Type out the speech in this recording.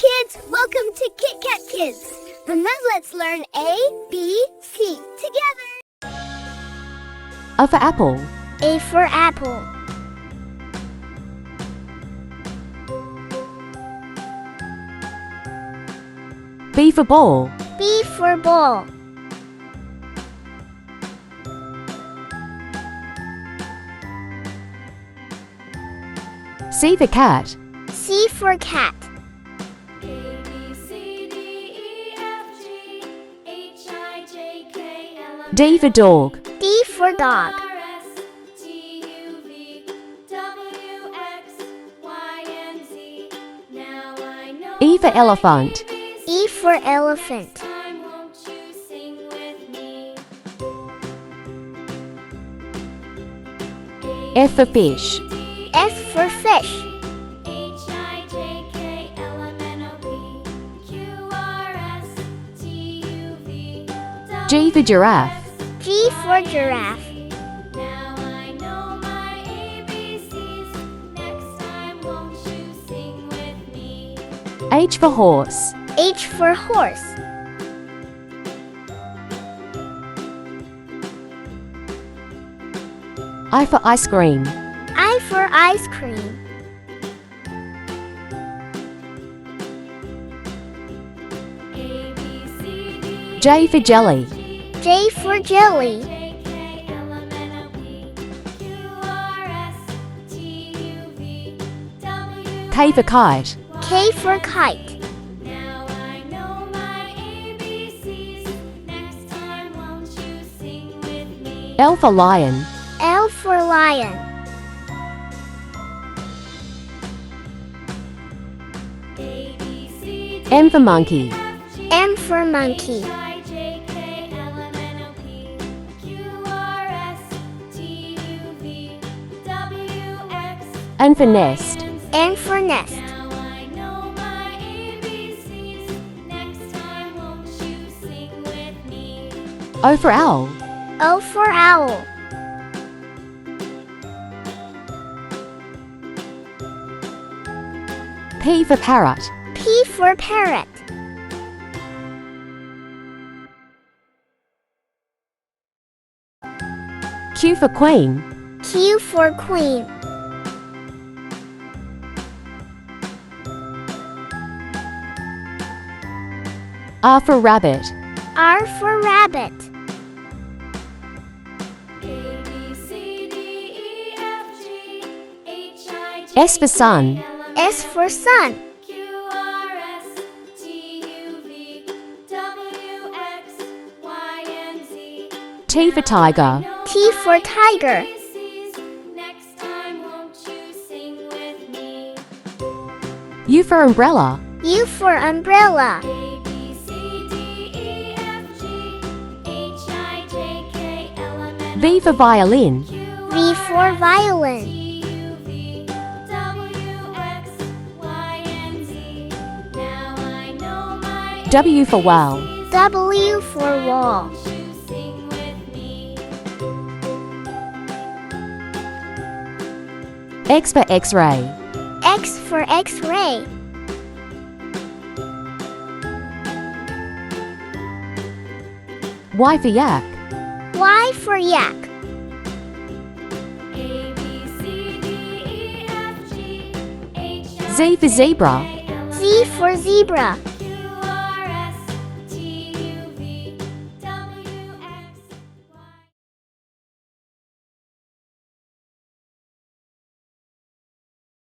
kids, welcome to Kit Kat Kids. And now let's learn A, B, C together. A for apple. A for apple. B for ball. B for ball. C for cat. C for cat. D for dog. D for dog. E for elephant. E for elephant. F for fish. F for fish. G for giraffe. G for giraffe. H for horse. H for horse. I for ice cream. I for ice cream. J for jelly. J for jelly. K for kite. K for kite. L for lion. L for lion. M for monkey. M for monkey. N for nest. N for nest. O for owl. O for owl. P for parrot. P for parrot. Q for queen. Q for queen. R for rabbit. R for rabbit. S for sun. S for sun. T for tiger. T for tiger. U for umbrella. U for umbrella. V for violin. V for violin. W for whale. W for wall. X for x-ray. X for X-ray. Y for yak. Y for yak. Z for zebra. Z for zebra.